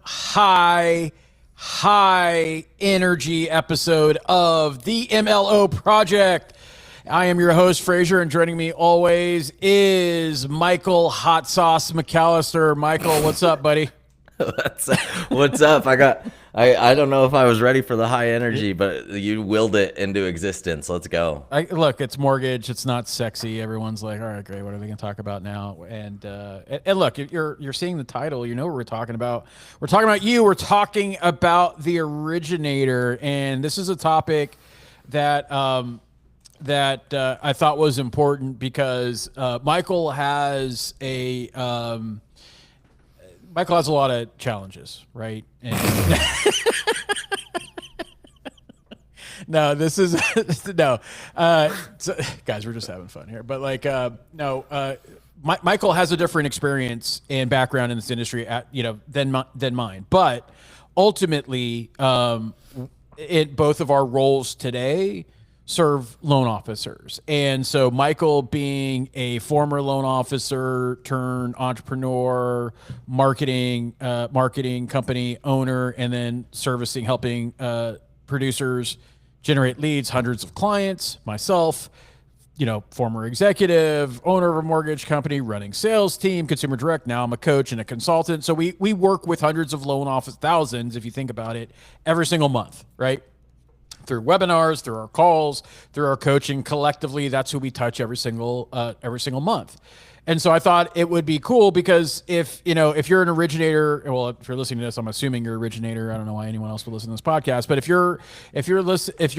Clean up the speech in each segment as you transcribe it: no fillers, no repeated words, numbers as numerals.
high energy episode of the MLO Project. I am your host, Frazier, and joining me always is Michael Hot Sauce McAllister. Michael, what's up, buddy? What's up? I don't know if I was ready for the high energy, but you willed it into existence. Let's go. Look, it's mortgage. It's not sexy. Everyone's like, all right, great. What are they going to talk about now? And look, if you're seeing the title, you know what we're talking about. We're talking about you. We're talking about the originator, and this is a topic that I thought was important because Michael has a lot of challenges, right? And no, this is no, guys, we're just having fun here. But Michael has a different experience and background in this industry, than mine. But ultimately, in both of our roles today, serve loan officers. And so Michael, being a former loan officer turned entrepreneur, marketing company owner, and then helping producers generate leads, hundreds of clients, myself, former executive, owner of a mortgage company, running sales team, consumer direct. Now I'm a coach and a consultant. So we work with hundreds of loan officers, thousands, if you think about it, every single month, right? Through webinars, through our calls, through our coaching. Collectively, that's who we touch every single month. And so I thought it would be cool because if you're an originator, well, if you're listening to this, I'm assuming you're an originator. I don't know why anyone else would listen to this podcast, but if you're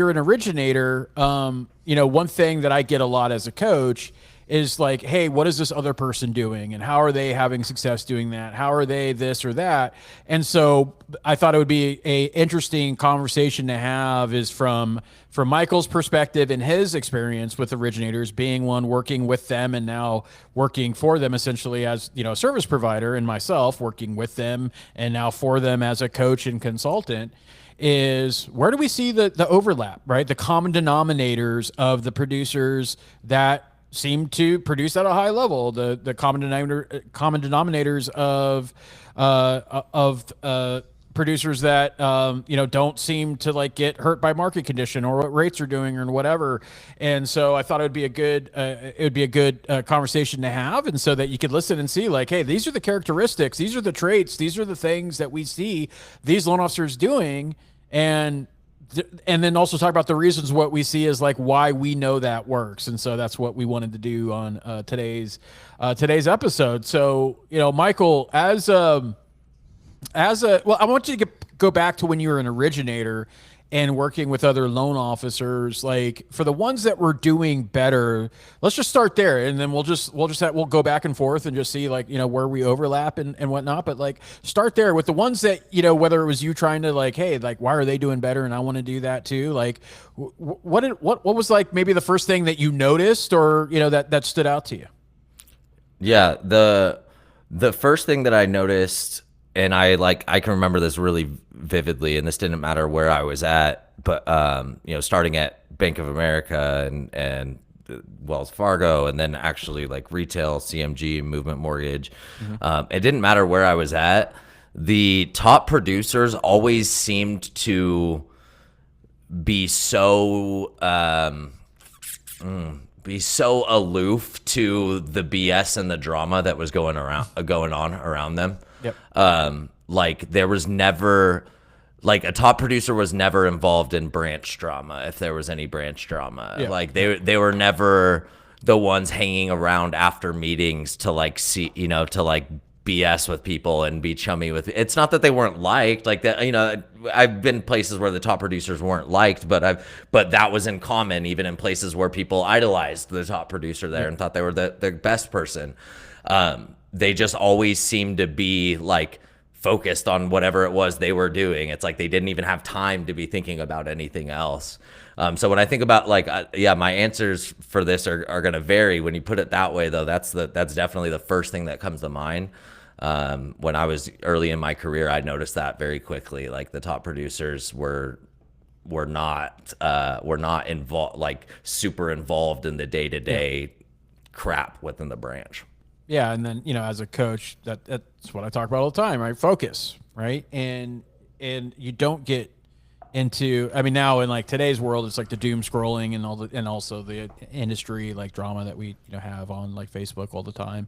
an originator, one thing that I get a lot as a coach is like, hey, what is this other person doing? And how are they having success doing that? How are they this or that? And so I thought it would be a interesting conversation to have is from Michael's perspective and his experience with originators, being one working with them and now working for them essentially as, a service provider, and myself working with them and now for them as a coach and consultant. Is where do we see the overlap, right? The common denominators of the producers that seem to produce at a high level, the common denominators of producers that don't seem to get hurt by market condition or what rates are doing or whatever. And so I thought it would be a good conversation to have, and so that you could listen and see hey, these are the characteristics, these are the traits, these are the things that we see these loan officers doing, and then also talk about the reasons what we see is why we know that works. And so that's what we wanted to do on today's episode. So, Michael, I want you to go back to when you were an originator and working with other loan officers. For the ones that were doing better, let's just start there, and then we'll go back and forth and just see where we overlap and whatnot. But start there with the ones that whether it was you trying to hey, why are they doing better and I want to do that too. What was maybe the first thing that you noticed or that stood out to you? Yeah, the first thing that I noticed, and I can remember this really vividly, and this didn't matter where I was at, but starting at Bank of America and Wells Fargo, and then actually retail, CMG, Movement Mortgage. Mm-hmm. It didn't matter where I was at. The top producers always seemed to be so aloof to the BS and the drama that was going on around them. Yep. There was never a top producer was never involved in branch drama, if there was any branch drama. Yeah. They were never the ones hanging around after meetings to see, to BS with people and be chummy with. It's not that they weren't liked, that. I've been places where the top producers weren't liked, but that was in common, even in places where people idolized the top producer there. Yeah. And thought they were the best person. They just always seemed to be focused on whatever it was they were doing. It's they didn't even have time to be thinking about anything else. So when I think about my answers for this are going to vary. When you put it that way, though, that's definitely the first thing that comes to mind. When I was early in my career, I noticed that very quickly. The top producers were not involved, super involved in the day-to-day crap within the branch. Yeah, and then as a coach, that's what I talk about all the time, right? Focus. right? And you don't get into, I mean, now in like today's world, it's like the doom scrolling and all the, and also the industry like drama that we, have on like Facebook all the time.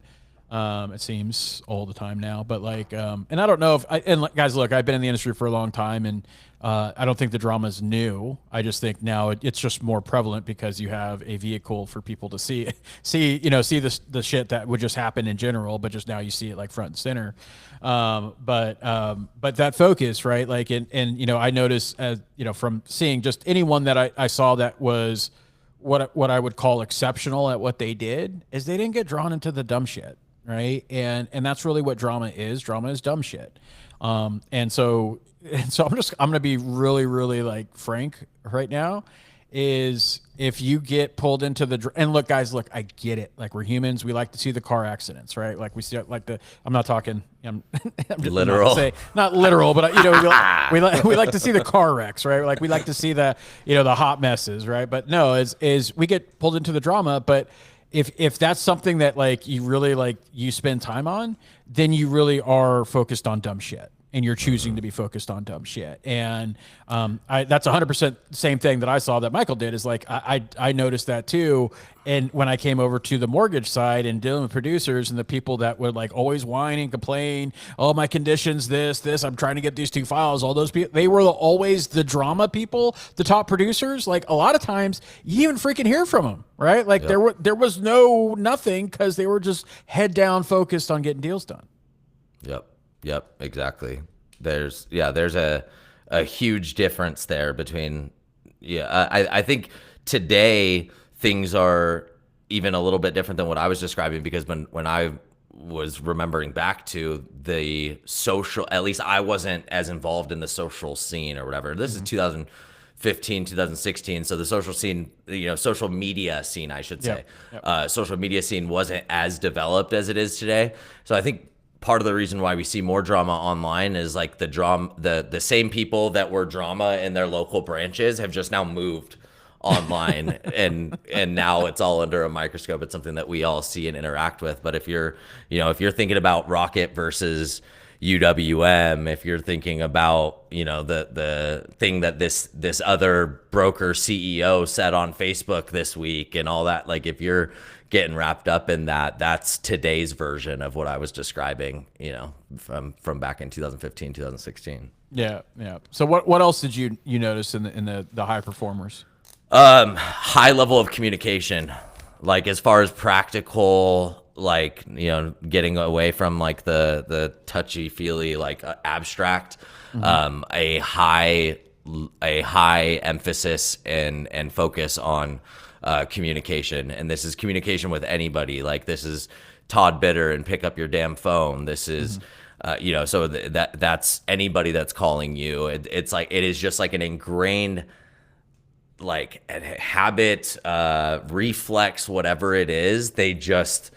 It seems all the time now, but like, and I don't know if and like, guys, look, I've been in the industry for a long time, and I don't think the drama is new. I just think now it's just more prevalent because you have a vehicle for people to see, see the shit that would just happen in general, but just now you see it like front and center. But that focus, right? Like, and I noticed as from seeing just anyone that I saw that was what I would call exceptional at what they did, is they didn't get drawn into the dumb shit, right? And that's really what drama is. Drama is dumb shit. And so I'm gonna be really, really like frank right now. Is if you get pulled into and look, guys, look, I get it. Like, we're humans, we like to see the car accidents, right? Like, we see like I'm not talking, I'm just literal, not literal, but we like to see the car wrecks, right? Like, we like to see the the hot messes, right? But no, is we get pulled into the drama, but if that's something that like you really like you spend time on, then you really are focused on dumb shit, and you're choosing to be focused on dumb shit. And that's 100% the same thing that I saw that Michael did, is like I noticed that too. And when I came over to the mortgage side and dealing with producers and the people that would like always whine and complain, oh, my conditions, this, I'm trying to get these 2 files, all those people, they were always the drama people, the top producers. Like, a lot of times you even freaking hear from them, right? Like, yep. there was nothing, because they were just head down focused on getting deals done. Yep, exactly. There's a huge difference there between, I think today things are even a little bit different than what I was describing, because when I was remembering back to the social, at least I wasn't as involved in the social scene or whatever. This is 2015, 2016. So the social scene, social media scene, I should say, social media scene wasn't as developed as it is today. So I think part of the reason why we see more drama online is like the same people that were drama in their local branches have just now moved online and now it's all under a microscope. It's something that we all see and interact with. But if you're thinking about Rocket versus UWM, if you're thinking about, the thing that this other broker CEO said on Facebook this week and all that, like, if you're getting wrapped up in that, that's today's version of what I was describing, from back in 2015, 2016. Yeah. So what else did you notice in the high performers? High level of communication, like, as far as practical, like, getting away from like the touchy feely, like, abstract, a high emphasis and focus on communication. And this is communication with anybody. Like, this is Todd Bitter and pick up your damn phone. This is, so that's anybody that's calling you. It's like, it is just like an ingrained, like, a habit, reflex, whatever it is. They just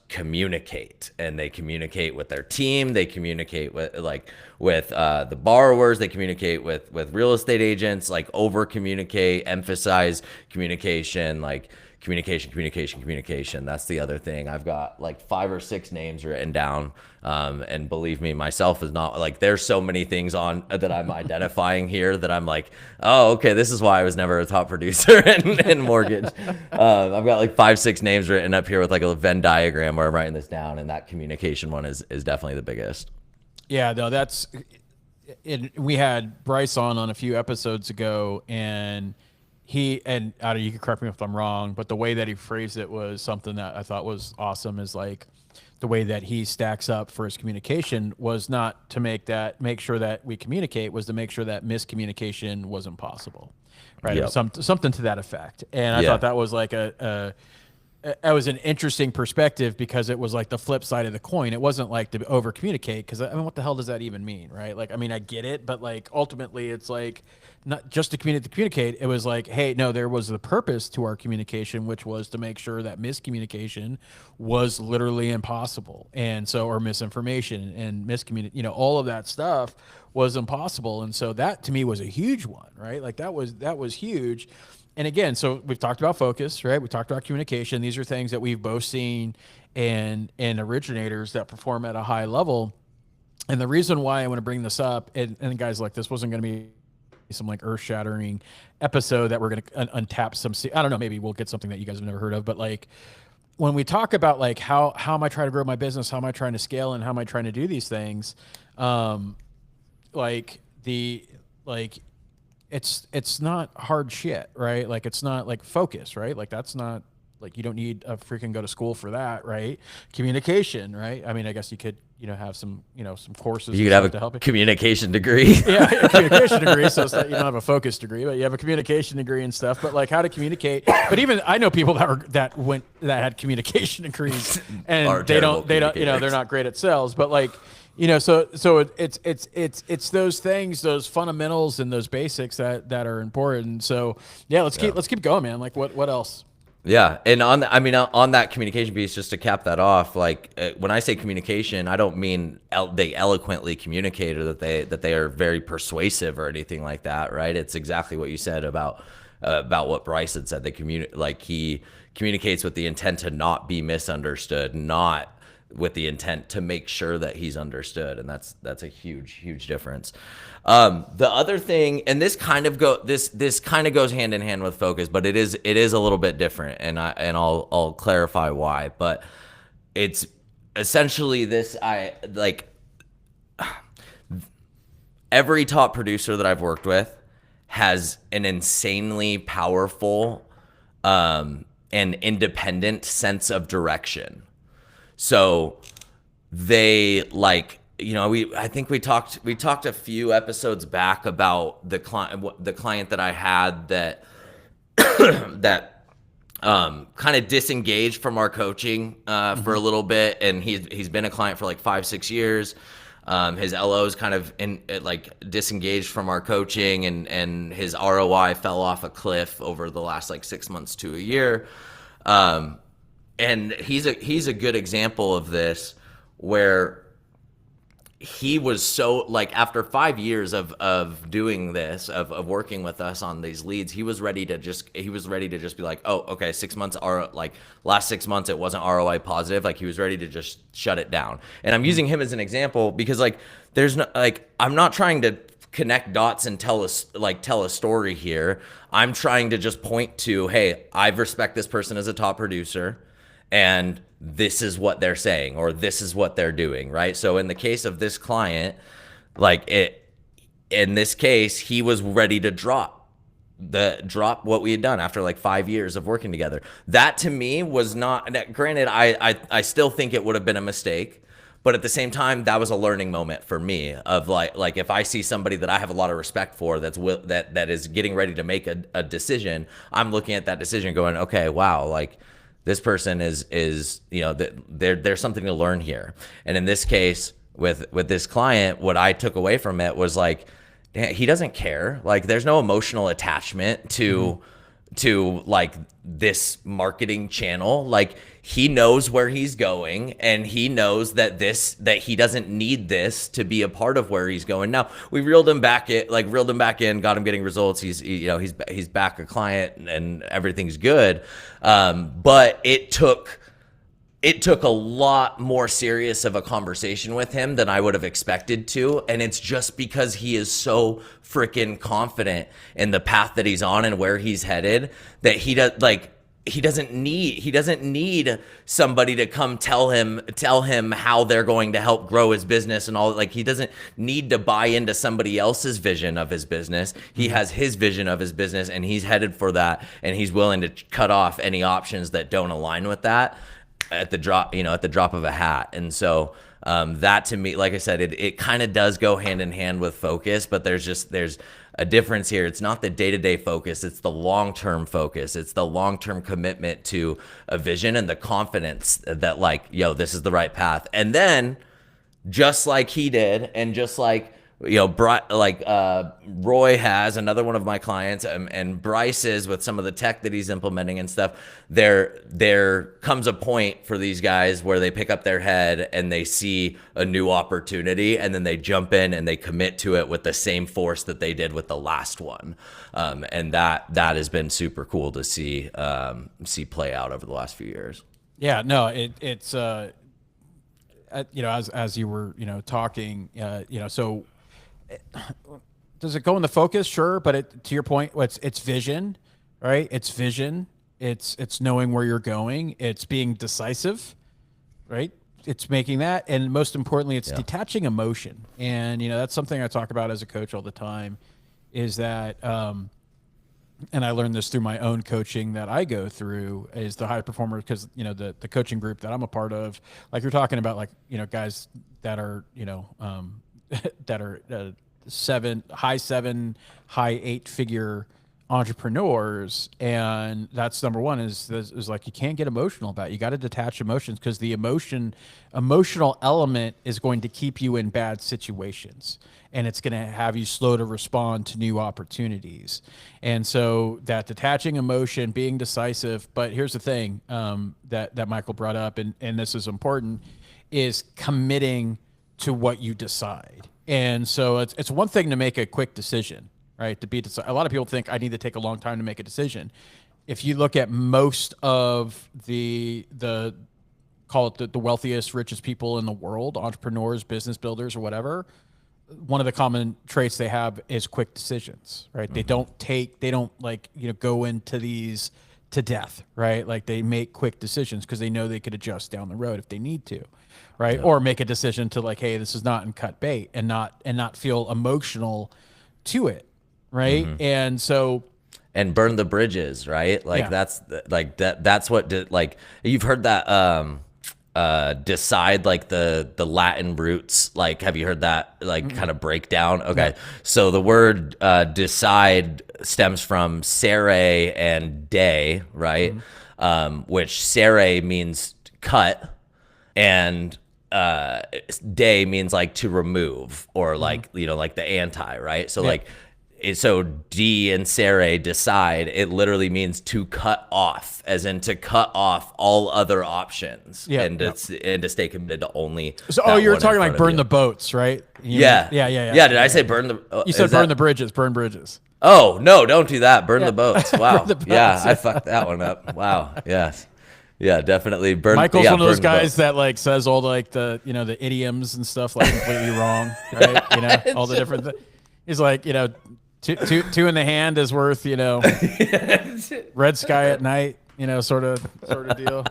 communicate, and they communicate with their team. They communicate with the borrowers. They communicate with real estate agents, like, over communicate, emphasize communication, like, communication. That's the other thing. I've got like 5 or 6 names written down. And believe me, myself is not like, there's so many things on that I'm identifying here that I'm like, oh, okay, this is why I was never a top producer in mortgage. I've got like 5, 6 names written up here with like a Venn diagram where I'm writing this down. And that communication one is definitely the biggest. Yeah, no, that's it. We had Bryce on a few episodes ago, and you can correct me if I'm wrong, but the way that he phrased it was something that I thought was awesome. Is like, the way that he stacks up for his communication was not to make sure that we communicate, was to make sure that miscommunication wasn't possible, right? Yep. Something to that effect. And I thought that was like it was an interesting perspective, because it was like the flip side of the coin. It wasn't like to over communicate, because I mean, what the hell does that even mean, right? Like, I mean, I get it, but like, ultimately it's like, not just to communicate. It was like, hey, no, there was the purpose to our communication, which was to make sure that miscommunication was literally impossible. And so, or misinformation and all of that stuff was impossible. And so that to me was a huge one, right? Like, that was huge. And again, so we've talked about focus, right? We talked about communication. These are things that we've both seen in originators that perform at a high level. And the reason why I want to bring this up, and guys, like, this wasn't going to be some like earth shattering episode that we're going to untap some, I don't know, maybe we'll get something that you guys have never heard of, but like, when we talk about like how am I trying to grow my business, how am I trying to scale, and how am I trying to do these things, like the like it's not hard shit, right? Like it's not like focus, right? Like that's not like you don't need a freaking go to school for that, right? Communication, right? I mean, I guess you could, have some, some courses. You could have to help a communication degree. Yeah, a communication degree. So it's not, you don't have a focus degree, but you have a communication degree and stuff. But like how to communicate. But even I know people that had communication degrees and they don't, they're not great at sales. But like, so it's those things, those fundamentals and those basics that are important. So yeah, let's keep going, man. Like what else? Yeah, and on that communication piece, just to cap that off, like when I say communication, I don't mean they eloquently communicate or that they are very persuasive or anything like that, right? It's exactly what you said about what Bryce had said. He communicates with the intent to not be misunderstood, not with the intent to make sure that he's understood, and that's a huge difference. The other thing, and this kind of goes hand in hand with focus, but it is a little bit different, and I'll clarify why. But it's essentially this: every top producer that I've worked with has an insanely powerful and independent sense of direction. So they I think we talked a few episodes back about the client that I had that that kind of disengaged from our coaching for a little bit, and he's been a client for like 5-6 years. His LO is kind of disengaged from our coaching, and his ROI fell off a cliff over the last 6 months to a year. And he's a good example of this, where he was so after 5 years of doing this, of working with us on these leads, he was ready to just be like, oh, okay, 6 months are last 6 months it wasn't ROI positive. He was ready to just shut it down. And I'm using him as an example because there's no I'm not trying to connect dots and tell a story here. I'm trying to just point to, hey, I respect this person as a top producer, and this is what they're saying, or this is what they're doing, right? So in the case of this client, in this case, he was ready to drop what we had done after 5 years of working together. That to me was not, granted, I still think it would have been a mistake, but at the same time, that was a learning moment for me of if I see somebody that I have a lot of respect for that is getting ready to make a decision, I'm looking at that decision going, okay, wow, this person is there's something to learn here. And in this case, with this client, what I took away from it was he doesn't care. There's no emotional attachment to this marketing channel. He knows where he's going, and he knows that he doesn't need this to be a part of where he's going. Now we reeled him back in, got him getting results. He's back a client, and everything's good. But it took a lot more serious of a conversation with him than I would have expected to. And it's just because he is so freaking confident in the path that he's on and where he's headed that he doesn't need somebody to come tell him how they're going to help grow his business and all. He doesn't need to buy into somebody else's vision of his business. He has his vision of his business, and he's headed for that, and he's willing to cut off any options that don't align with that at the drop of a hat. And so that to me, like I said, it kind of does go hand in hand with focus, but there's a difference here. It's not the day-to-day focus, it's the long-term focus. It's the long-term commitment to a vision and the confidence that this is the right path. And then just like he did, and just Roy has, another one of my clients, and Bryce is, with some of the tech that he's implementing and stuff, there comes a point for these guys where they pick up their head and they see a new opportunity, and then they jump in and they commit to it with the same force that they did with the last one. And that has been super cool to see play out over the last few years. Yeah, no, as you were, talking, so does it go in the focus? Sure. But to your point, it's vision, right? It's vision. It's knowing where you're going. It's being decisive, right? It's making that. And most importantly, it's detaching emotion. And, that's something I talk about as a coach all the time is that, and I learned this through my own coaching that I go through is the high performers. Cause the coaching group that I'm a part of, like you're talking about, like, guys that are, that are, high 7, high 8-figure entrepreneurs, and that's number one is like you can't get emotional about it. You got to detach emotions because the emotional element is going to keep you in bad situations, and it's going to have you slow to respond to new opportunities. And so that detaching emotion, being decisive. But here's the thing that Michael brought up, and this is important, is committing to what you decide. And so it's one thing to make a quick decision, right? A lot of people think I need to take a long time to make a decision. If you look at most of the call it the wealthiest, richest people in the world, entrepreneurs, business builders, or whatever, one of the common traits they have is quick decisions, right? Mm-hmm. They don't like, go into these to death, right? Like they make quick decisions because they know they could adjust down the road if they need to, right? Yep. Or make a decision to like, hey, this is not and cut bait and not feel emotional to it, right? Mm-hmm. And so, and burn the bridges, right? Like that's like that's what like you've heard that decide, like the Latin roots, like have you heard that like kind of breakdown? Okay. So the word decide stems from sere and de, right? Which sere means cut and de means like to remove or like like the anti, right? So like so D and sere, decide, it literally means to cut off, as in to cut off all other options and to stay committed to only. So, you're talking like burn the boats, right? Yeah. Did I say burn the? You said burn the bridges, burn bridges. Oh no, don't do that. Burn the boats. Wow. The boats. I fucked that one up. Wow. Yes. Yeah, definitely. Michael's one of those guys that like says all the, like the the idioms and stuff like completely wrong, right? All the different things. He's like, two in the hand is worth, red sky at night, sort of deal.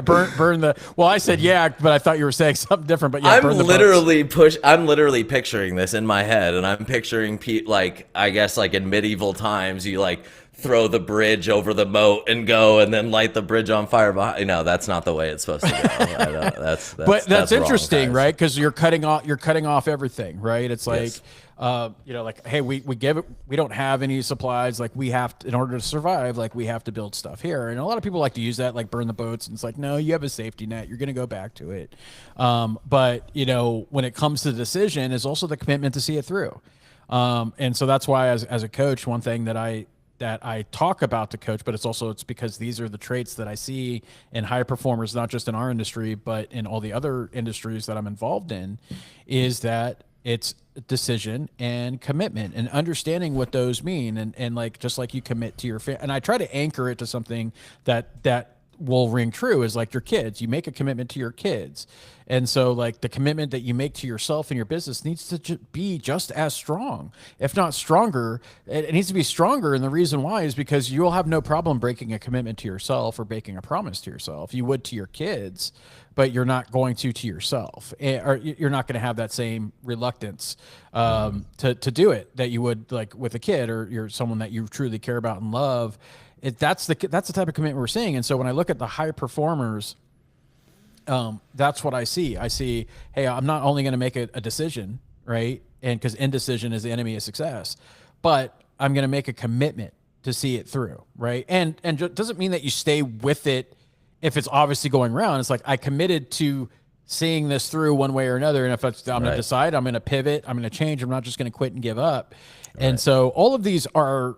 Burn the. Well, I said but I thought you were saying something different. But I'm literally picturing this in my head, and I'm picturing like I guess like in medieval times, you like throw the bridge over the moat and go, and then light the bridge on fire behind. That's not the way it's supposed to go. That's interesting, wrong, right? Because you're cutting off everything, right? It's like. Yes. Like, hey, we don't have any supplies. Like we have to, in order to survive, like we have to build stuff here. And a lot of people like to use that, like burn the boats. And it's like, no, you have a safety net. You're going to go back to it. But when it comes to the decision is also the commitment to see it through. And so that's why as a coach, one thing that I talk about to coach, but it's because these are the traits that I see in high performers, not just in our industry, but in all the other industries that I'm involved in, is that it's decision and commitment and understanding what those mean. And like, just like you commit to your family, and I try to anchor it to something that will ring true is like your kids. You make a commitment to your kids. And so like the commitment that you make to yourself and your business needs to be just as strong, if not stronger. It needs to be stronger. And the reason why is because you'll have no problem breaking a commitment to yourself or making a promise to yourself. You would to your kids, but you're not going to yourself, or you're not going to have that same reluctance to do it that you would like with a kid or you're someone that you truly care about and love. That's the type of commitment we're seeing. And so when I look at the high performers, that's what I see. I see, hey, I'm not only going to make a decision, right? And because indecision is the enemy of success, but I'm going to make a commitment to see it through, right? And it doesn't mean that you stay with it if it's obviously going around. It's like I committed to seeing this through one way or another. And if I'm going to decide, I'm going to pivot, I'm going to change. I'm not just going to quit and give up. Right. And so all of these are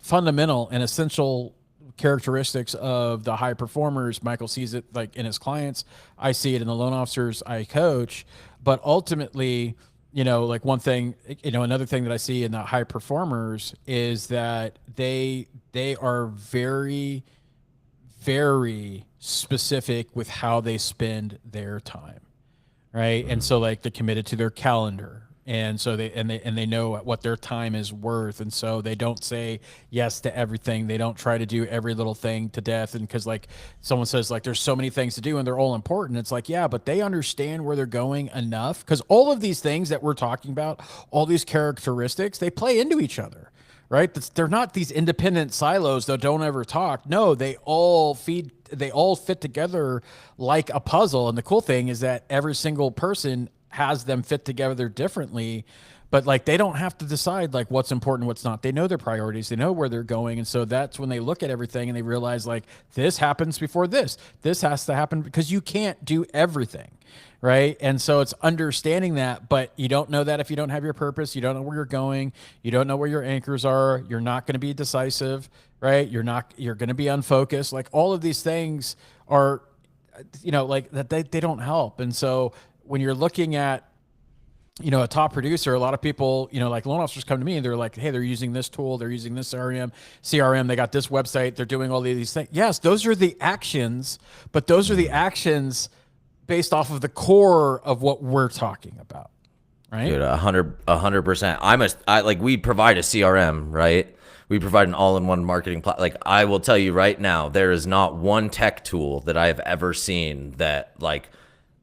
fundamental and essential characteristics of the high performers. Michael sees it like in his clients. I see it in the loan officers I coach. But ultimately, like one thing, another thing that I see in the high performers is that they are very, very specific with how they spend their time, right? And so like they're committed to their calendar, and so they know what their time is worth, and so they don't say yes to everything. They don't try to do every little thing to death, and because like someone says like there's so many things to do and they're all important, it's like, yeah, but they understand where they're going enough, because all of these things that we're talking about, all these characteristics, they play into each other, right? They're not these independent silos that don't ever talk. No, they all fit together like a puzzle. And the cool thing is that every single person has them fit together differently, but like they don't have to decide like what's important, what's not. They know their priorities, they know where they're going. And so that's when they look at everything and they realize like this happens before this has to happen, because you can't do everything. Right. And so it's understanding that, but you don't know that if you don't have your purpose, you don't know where you're going, you don't know where your anchors are, you're not going to be decisive, right? You're going to be unfocused. Like all of these things are, like that they don't help. And so when you're looking at, a top producer, a lot of people, like loan officers come to me and they're like, hey, they're using this tool, they're using this CRM, they got this website, they're doing all these things. Yes, those are the actions, but those are the actions based off of the core of what we're talking about, right? Dude, 100%. We provide a CRM, right? We provide an all-in-one marketing platform. Like I will tell you right now, there is not one tech tool that I have ever seen that like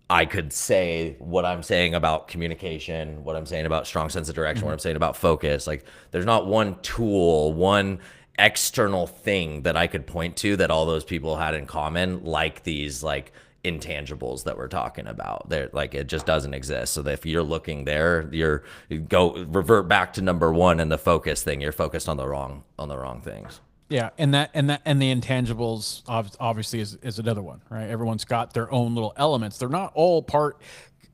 I could say what I'm saying about communication, what I'm saying about strong sense of direction, what I'm saying about focus. Like there's not one tool, one external thing that I could point to that all those people had in common, like these like intangibles that we're talking about. There, like it just doesn't exist. So that if you're looking there, you revert back to number one and the focus thing. You're focused on the wrong things. Yeah, and the intangibles obviously is another one, right? Everyone's got their own little elements. They're not all part,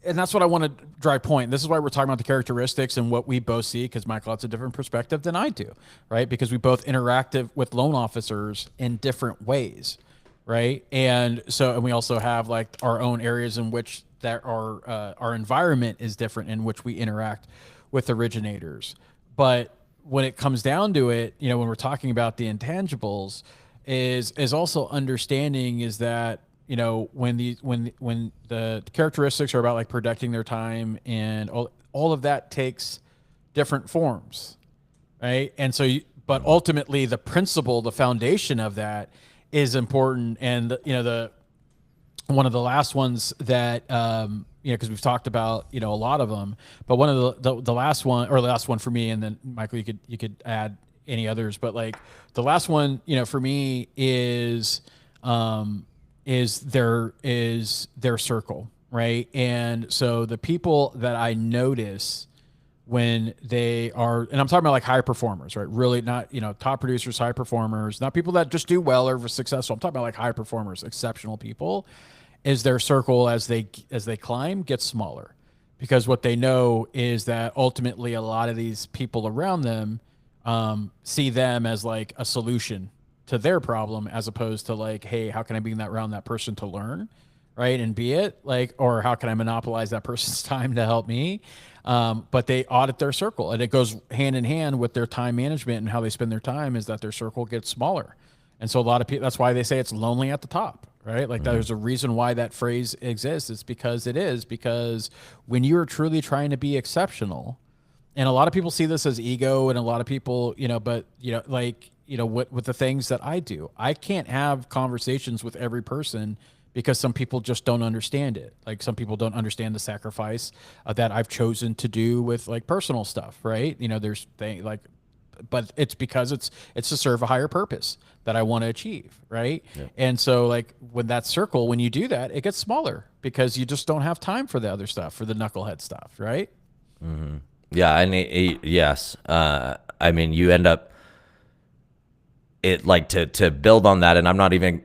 and that's what I want to drive point. This is why we're talking about the characteristics and what we both see, because Michael has a different perspective than I do, right? Because we both interact with loan officers in different ways, right? And we also have like our own areas in which our environment is different, in which we interact with originators. But when it comes down to it, when we're talking about the intangibles, is also understanding is that when the characteristics are about like protecting their time and all of that takes different forms, right? And so, but ultimately the principle, the foundation of that is important. And one of the last ones that because we've talked about a lot of them, but one of the last one, or the last one for me, and then Michael, you could add any others, but like the last one for me is their circle, right? And so the people that I notice when they are, and I'm talking about like high performers, right? Really not, top producers, high performers, not people that just do well or are successful. I'm talking about like high performers, exceptional people. Is their circle as they climb gets smaller, because what they know is that ultimately a lot of these people around them see them as like a solution to their problem, as opposed to like, hey, how can I be around that person to learn, right? And be it like, or how can I monopolize that person's time to help me? But they audit their circle, and it goes hand in hand with their time management and how they spend their time, is that their circle gets smaller. And so a lot of people, that's why they say it's lonely at the top, right? Like there's a reason why that phrase exists. It's because when you're truly trying to be exceptional, and a lot of people see this as ego, and a lot of people, with the things that I do, I can't have conversations with every person, because some people just don't understand it. Like some people don't understand the sacrifice that I've chosen to do with like personal stuff, right? There's things like, but it's because it's to serve a higher purpose that I want to achieve, right? Yeah. And so like when that circle, when you do that, it gets smaller, because you just don't have time for the other stuff, for the knucklehead stuff, right? Mm-hmm. Yeah, and yes. I mean, you end up like to build on that, and I'm not even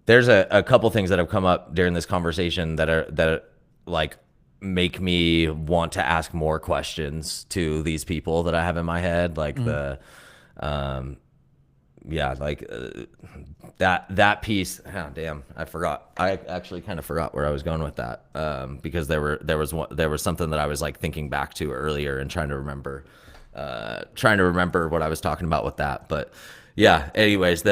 there's a couple things that have come up during this conversation that are like make me want to ask more questions to these people that I have in my head, like that piece. Oh, damn, I forgot. I actually kind of forgot where I was going with that, because there was something that I was like thinking back to earlier and trying to remember what I was talking about with that. But yeah, anyways,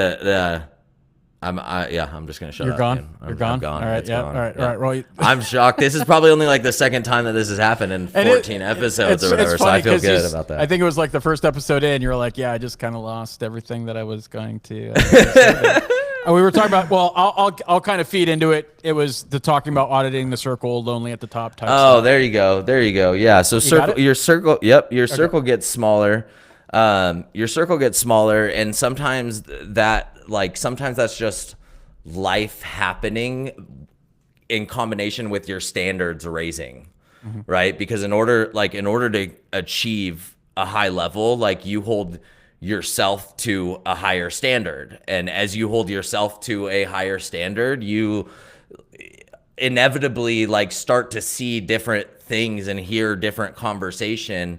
I'm just gonna shut You're up. gone. Man. You're gone. I'm gone. All right. It's Yeah. gone. All right. Yeah. All right. Well, I'm shocked. This is probably only like the second time that this has happened in 14 episodes or whatever. So I feel good about that. I think it was like the first episode in. You were like, "Yeah, I just kind of lost everything that I was going to." We were talking about. Well, I'll kind of feed into it. It was the talking about auditing the circle, lonely at the top type. Oh, stuff. there you go. There you go. Yeah. So your circle. Yep. Your circle gets smaller. Your circle gets smaller, and sometimes that's just life happening in combination with your standards raising, right? Because in order to achieve a high level, like you hold yourself to a higher standard, and as you hold yourself to a higher standard, you inevitably like start to see different things and hear different conversation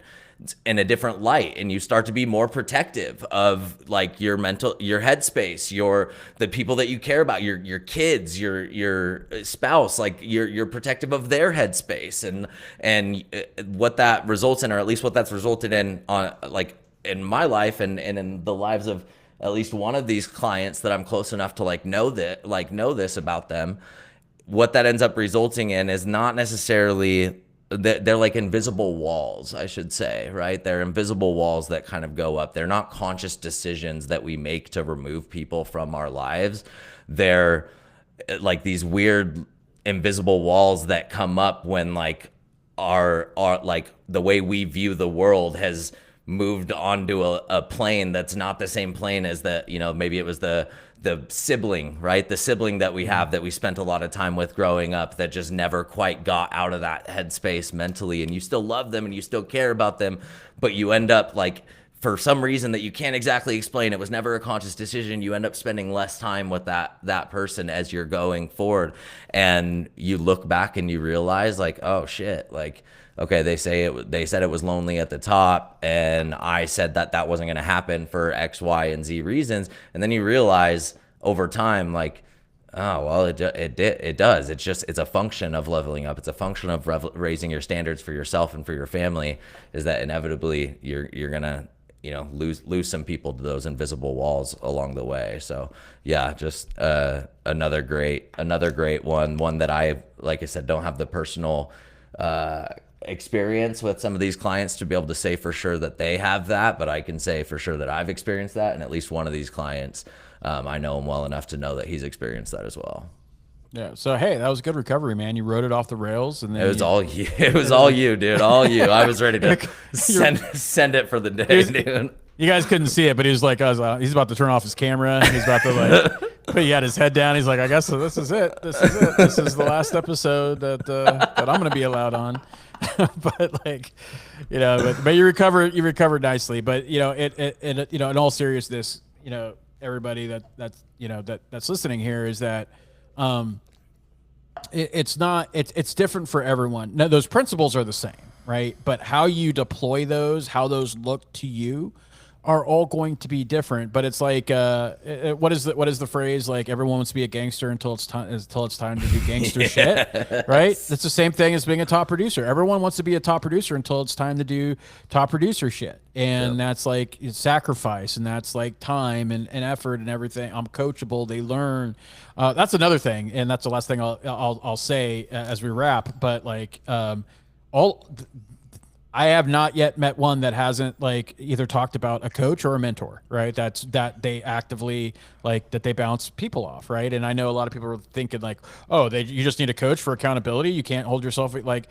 in a different light, and you start to be more protective of like your headspace, the people that you care about, your kids, your spouse, like you're protective of their headspace, and what that results in, or at least what that's resulted in like in my life and in the lives of at least one of these clients that I'm close enough to know this about them. What that ends up resulting in is not necessarily, they're like invisible walls, I should say, right? They're invisible walls that kind of go up. They're not conscious decisions that we make to remove people from our lives. They're like these weird invisible walls that come up when like our like the way we view the world has moved onto a plane that's not the same plane as maybe it was the sibling, right? The sibling that we have that we spent a lot of time with growing up that just never quite got out of that headspace mentally, and you still love them and you still care about them, but you end up like, for some reason that you can't exactly explain, it was never a conscious decision, you end up spending less time with that person as you're going forward, and you look back and you realize like, oh shit, like, okay, they said it was lonely at the top, and I said that wasn't going to happen for X, Y, and Z reasons. And then you realize over time, like, oh, well, it does. It's a function of leveling up. It's a function of raising your standards for yourself and for your family, is that inevitably you're going to, lose some people to those invisible walls along the way. So yeah, just another great one that I, like I said, don't have the personal experience with some of these clients to be able to say for sure that they have that, but I can say for sure that I've experienced that, and at least one of these clients, I know him well enough to know that he's experienced that as well. Yeah. So hey, that was good recovery, man. You rode it off the rails, and then it was all you. It was all you, dude. All you. I was ready to send it for the day, dude. You guys couldn't see it, but he was like, he's about to turn off his camera. He's about to but he had his head down. He's like, I guess this is it. This is it. This is the last episode that I'm going to be allowed on. But like, but you recovered nicely. But it in all seriousness, everybody that's listening here is that, it's different for everyone. Now, those principles are the same, right? But how you deploy those, how those look to you, are all going to be different. But it's like, what is the phrase? Like, everyone wants to be a gangster until it's time to do gangster shit, right? It's the same thing as being a top producer. Everyone wants to be a top producer until it's time to do top producer shit, and that's like sacrifice, and that's like time and effort and everything. I'm coachable. They learn. That's another thing, and that's the last thing I'll say as we wrap. But like, I have not yet met one that hasn't like either talked about a coach or a mentor, right? That they actively that they bounce people off, right? And I know a lot of people are thinking like, oh, you just need a coach for accountability. You can't hold yourself like,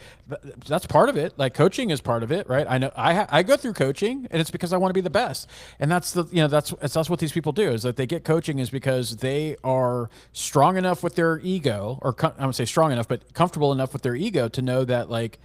that's part of it. Like, coaching is part of it, right? I know I go through coaching, and it's because I want to be the best. And that's that's what these people do, is that they get coaching is because they are strong enough with their ego, or I would say strong enough, but comfortable enough with their ego to know that like,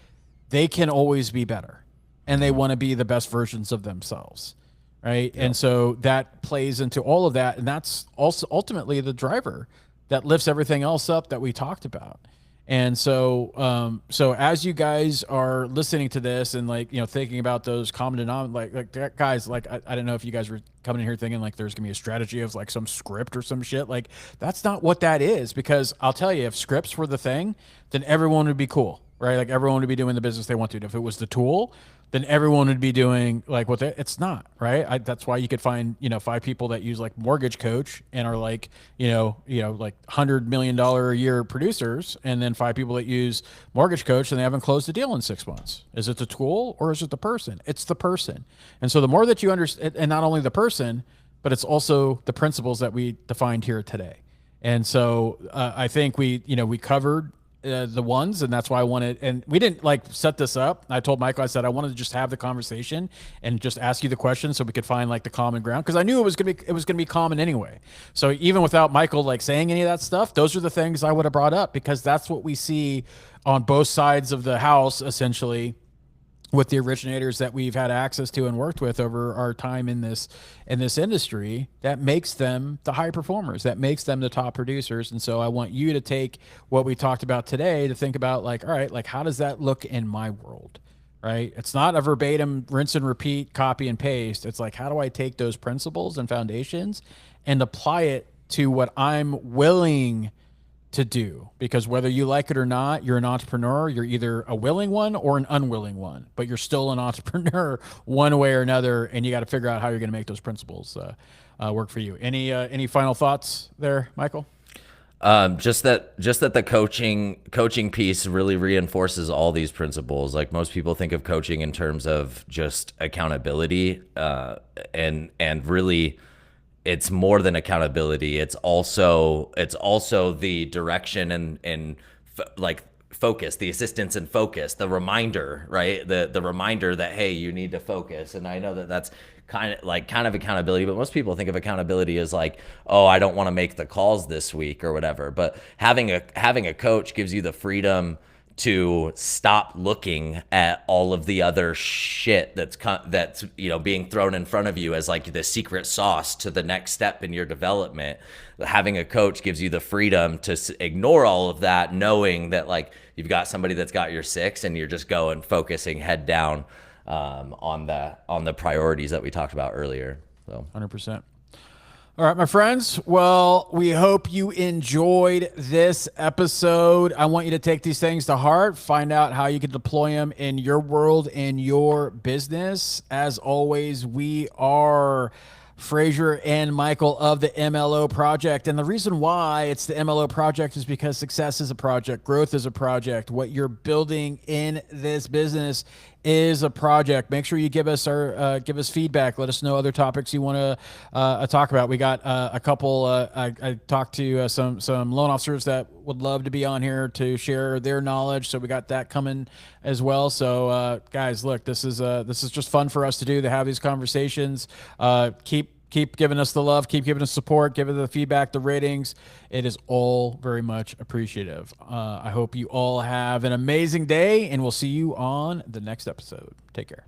they can always be better, and they want to be the best versions of themselves, right? Yep. And so that plays into all of that, and that's also ultimately the driver that lifts everything else up that we talked about. And so, so as you guys are listening to this and thinking about those common denominators, like guys, like I don't know if you guys were coming in here thinking like there's gonna be a strategy of like some script or some shit. Like, that's not what that is, because I'll tell you, if scripts were the thing, then everyone would be cool. right? Like everyone would be doing the business they want to. If it was the tool, then everyone would be doing like what it's not, right? That's why you could find, 5 people that use like Mortgage Coach and are like, like $100 million a year producers, and then 5 people that use Mortgage Coach and they haven't closed a deal in 6 months. Is it the tool or is it the person? It's the person. And so the more that you understand, and not only the person, but it's also the principles that we defined here today. And so I think we covered the ones, and that's why I wanted, and we didn't like set this up. I told Michael, I said, I wanted to just have the conversation and just ask you the questions so we could find like the common ground. Cause I knew it was going to be common anyway. So even without Michael like saying any of that stuff, those are the things I would have brought up, because that's what we see on both sides of the house, essentially, with the originators that we've had access to and worked with over our time in this industry, that makes them the high performers, that makes them the top producers. And so I want you to take what we talked about today to think about like, all right, like how does that look in my world, right? It's not a verbatim rinse and repeat, copy and paste. It's like, how do I take those principles and foundations and apply it to what I'm willing to do? Because whether you like it or not, you're an entrepreneur. You're either a willing one or an unwilling one, but you're still an entrepreneur one way or another, and you got to figure out how you're going to make those principles work for you. Any final thoughts there, Michael? Just that the coaching piece really reinforces all these principles. Like most people think of coaching in terms of just accountability, and really, it's more than accountability. It's also the direction and like focus, the assistance and focus, the reminder, right? The reminder that, hey, you need to focus. And I know that that's kind of accountability, but most people think of accountability as like, oh, I don't want to make the calls this week or whatever. But having a coach gives you the freedom to stop looking at all of the other shit that's being thrown in front of you as like the secret sauce to the next step in your development. Having a coach gives you the freedom to ignore all of that, knowing that like you've got somebody that's got your 6 and you're just focusing head down on the priorities that we talked about earlier. So 100%. All right, my friends. Well, we hope you enjoyed this episode. I want you to take these things to heart, find out how you can deploy them in your world and your business. As always, we are Frazier and Michael of the MLO Project. And the reason why it's the MLO Project is because success is a project, growth is a project. What you're building in this business is a project. Make sure you give us feedback. Let us know other topics you want to talk about. We got a couple. I talked to some loan officers that would love to be on here to share their knowledge. So we got that coming as well. So guys, look, this is just fun for us to do, to have these conversations. Keep giving us the love, keep giving us support, give it the feedback, the ratings. It is all very much appreciative. I hope you all have an amazing day, and we'll see you on the next episode. Take care.